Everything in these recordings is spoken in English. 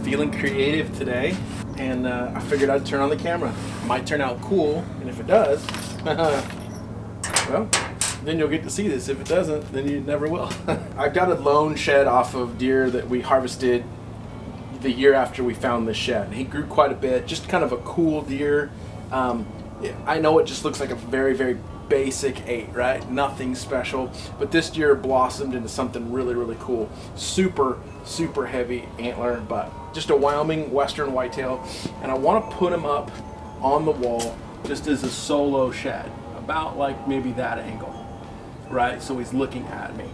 feeling creative today, and I figured I'd turn on the camera. It might turn out cool, and if it does, well, then you'll get to see this. If it doesn't, then you never will. I got a loan shed off of deer that we harvested the year after we found this shed. He grew quite a bit, just kind of a cool deer. I know it just looks like a very, very basic 8, right? Nothing special, but this deer blossomed into something really, really cool. Super, super heavy antler, but just a Wyoming Western whitetail, and I want to put him up on the wall just as a solo shed, about like maybe that angle, right? So he's looking at me.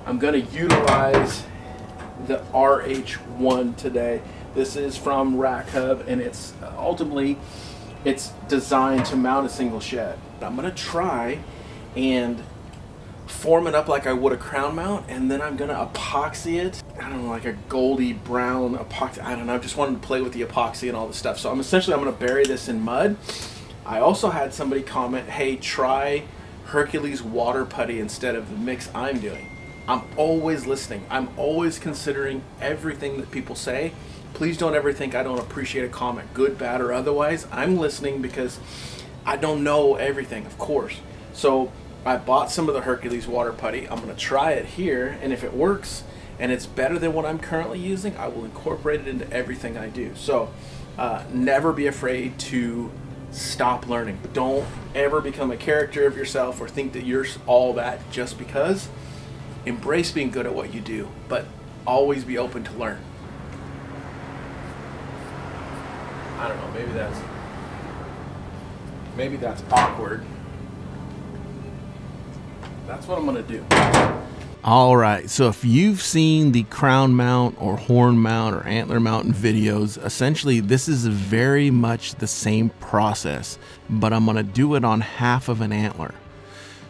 I'm going to utilize the RH1 today. This is from Rack Hub, and it's ultimately it's designed to mount a single shed. I'm gonna try and form it up like I would a crown mount, and then I'm gonna epoxy it. I don't know, like a goldy brown epoxy. I don't know, I just wanted to play with the epoxy and all the stuff. So I'm gonna bury this in mud. I also had somebody comment, hey, try Hercules water putty instead of the mix I'm doing. I'm always listening. I'm always considering everything that people say. Please don't ever think I don't appreciate a comment, good, bad, or otherwise. I'm listening because I don't know everything, of course. So I bought some of the Hercules water putty. I'm going to try it here, and if it works and it's better than what I'm currently using, I will incorporate it into everything I do. So never be afraid to stop learning. Don't ever become a character of yourself or think that you're all that just because. Embrace being good at what you do, but always be open to learn. I don't know, maybe that's awkward. That's what I'm gonna do. All right, so if you've seen the crown mount or horn mount or antler mount videos, essentially this is very much the same process, but I'm gonna do it on half of an antler.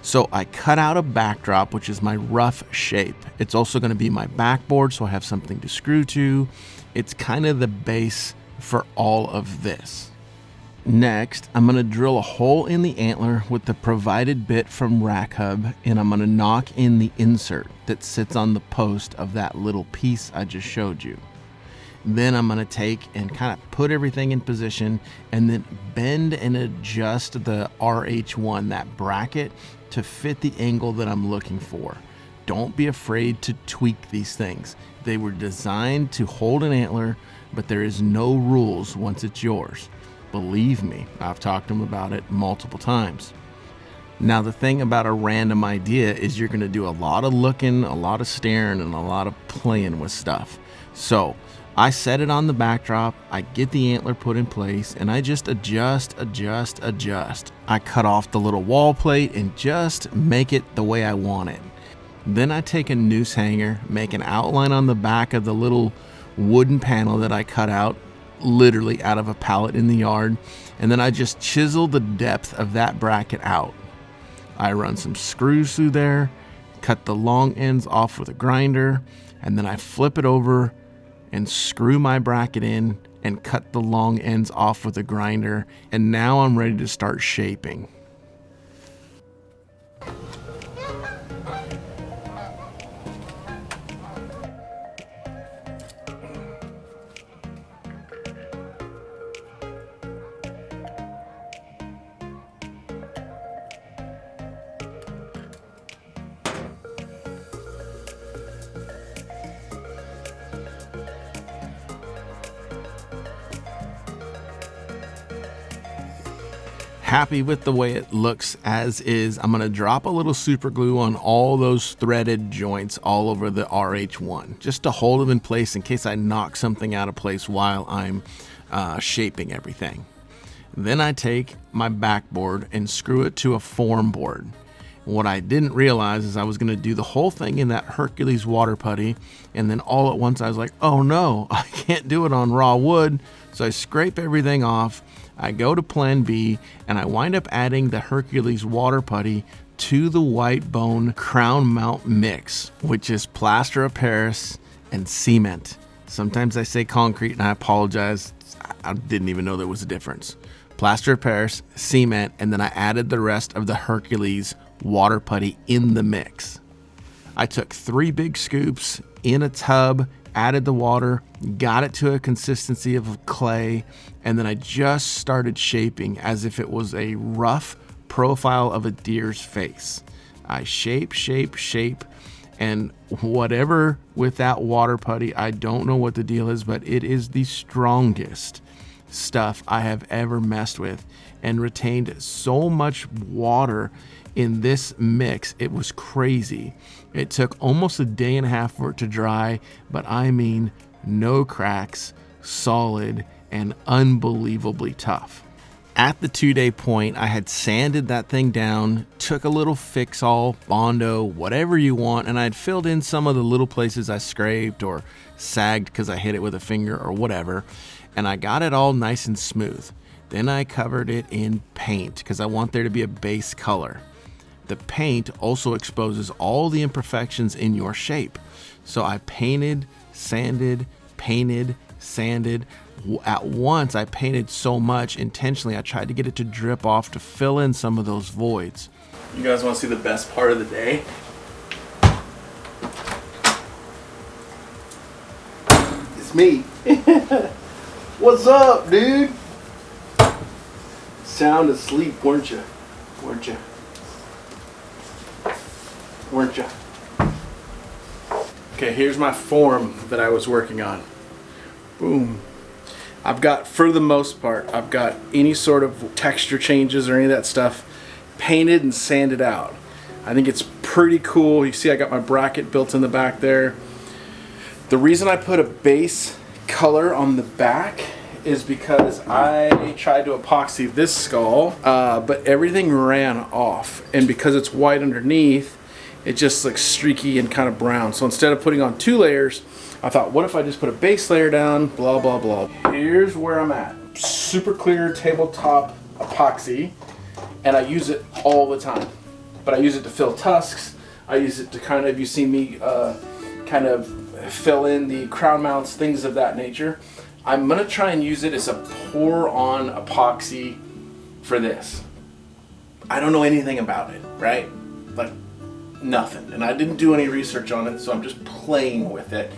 So I cut out a backdrop, which is my rough shape. It's also gonna be my backboard, so I have something to screw to. It's kind of the base for all of this. Next, I'm going to drill a hole in the antler with the provided bit from Rack Hub, and I'm going to knock in the insert that sits on the post of that little piece I just showed you. Then I'm going to take and kind of put everything in position and then bend and adjust the RH1, that bracket, to fit the angle that I'm looking for. Don't be afraid to tweak these things. They were designed to hold an antler, but there is no rules once it's yours. Believe me, I've talked to them about it multiple times. Now, the thing about a random idea is you're going to do a lot of looking, a lot of staring, and a lot of playing with stuff. So I set it on the backdrop, I get the antler put in place, and I just adjust. I cut off the little wall plate and just make it the way I want it. Then I take a noose hanger, make an outline on the back of the little wooden panel that I cut out, literally out of a pallet in the yard, and then I just chisel the depth of that bracket out. I run some screws through there, cut the long ends off with a grinder, and then I flip it over and screw my bracket in and cut the long ends off with a grinder, and now I'm ready to start shaping. Happy with the way it looks as is. I'm going to drop a little super glue on all those threaded joints all over the RH1 just to hold them in place in case I knock something out of place while I'm shaping everything. Then I take my backboard and screw it to a form board. What I didn't realize is I was going to do the whole thing in that Hercules water putty, and then all at once I was like, oh no, I can't do it on raw wood. So I scrape everything off, I go to plan B, and I wind up adding the Hercules water putty to the Whitebone crown mount mix, which is plaster of Paris and cement. Sometimes I say concrete, and I apologize, I didn't even know there was a difference. Plaster of Paris, cement, and then I added the rest of the Hercules water putty in the mix. I took 3 big scoops in a tub added the water, got it to a consistency of clay, and then I just started shaping as if it was a rough profile of a deer's face. I shape, and whatever with that water putty, I don't know what the deal is, but it is the strongest stuff I have ever messed with, and retained so much water in this mix. It was crazy. It took almost a day and a half for it to dry, but I mean no cracks, solid, and unbelievably tough. At the 2-day point, I had sanded that thing down, took a little Fix-All, Bondo, whatever you want, and I had filled in some of the little places I scraped or sagged because I hit it with a finger or whatever, and I got it all nice and smooth. Then I covered it in paint because I want there to be a base color. The paint also exposes all the imperfections in your shape. So I painted, sanded, painted, sanded. At once, I painted so much intentionally, I tried to get it to drip off to fill in some of those voids. You guys want to see the best part of the day? It's me. What's up, dude? Sound asleep, weren't you? Weren't you? Weren't you? Okay, here's my form that I was working on. Boom. I've got, for the most part, I've got any sort of texture changes or any of that stuff painted and sanded out. I think it's pretty cool. You see I got my bracket built in the back there. The reason I put a base color on the back is because I tried to epoxy this skull, but everything ran off. And because it's white underneath, it just looks streaky and kind of brown. So instead of putting on 2 layers, I thought, what if I just put a base layer down, blah, blah, blah. Here's where I'm at. Super clear tabletop epoxy, and I use it all the time. But I use it to fill tusks. I use it to kind of, you see me kind of fill in the crown mounts, things of that nature. I'm gonna try and use it as a pour-on epoxy for this. I don't know anything about it, right? Like, nothing. And I didn't do any research on it, so I'm just playing with it.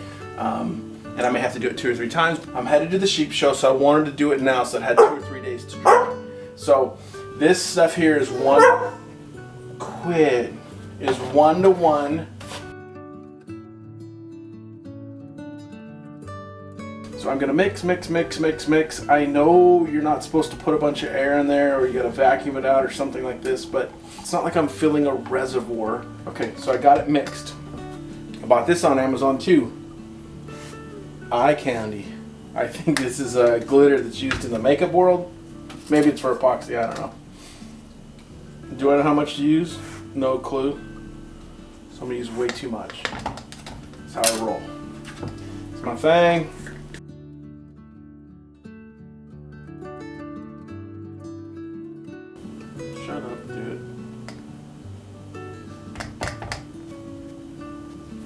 And I may have to do it 2 or 3 times. I'm headed to the sheep show, so I wanted to do it now so it had 2 or 3 days to dry. So this stuff here is 1-to-1. So I'm gonna mix. I know you're not supposed to put a bunch of air in there, or you gotta vacuum it out or something like this, but it's not like I'm filling a reservoir. Okay, so I got it mixed. I bought this on Amazon too. Eye candy. I think this is a glitter that's used in the makeup world. Maybe it's for epoxy, I don't know. Do I know how much to use? No clue. So I'm gonna use way too much. That's how I roll. It's my thing. Shut up, dude.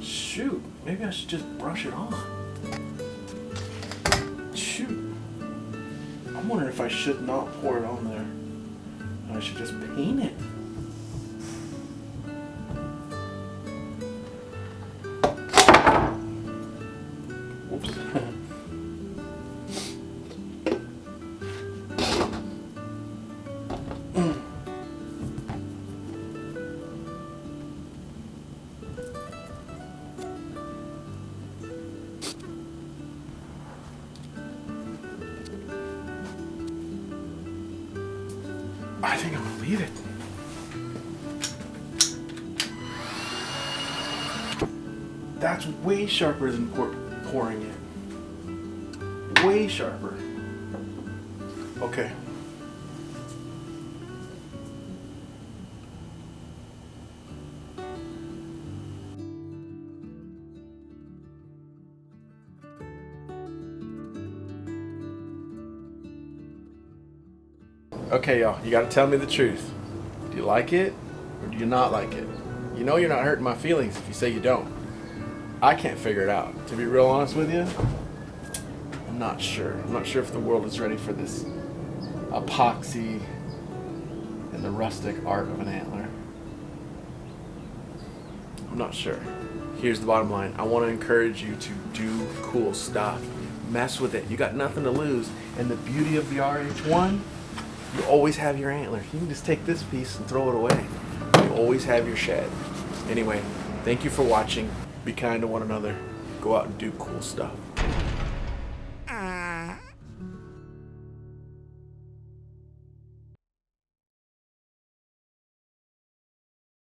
Shoot, maybe I should just brush it on. Shoot. I'm wondering if I should not pour it on there. I should just paint it. Whoops. I think I'm gonna leave it. That's way sharper than pouring it. Way sharper. Okay. Okay, y'all, you gotta tell me the truth. Do you like it or do you not like it? You know you're not hurting my feelings if you say you don't. I can't figure it out. To be real honest with you, I'm not sure. I'm not sure if the world is ready for this epoxy and the rustic art of an antler. I'm I'm not sure. Here's the bottom line. I want to encourage you to do cool stuff. Mess with it. You got nothing to lose. And the beauty of the RH1, you always have your antler. You can just take this piece and throw it away. You always have your shed. Anyway, thank you for watching. Be kind to one another. Go out and do cool stuff.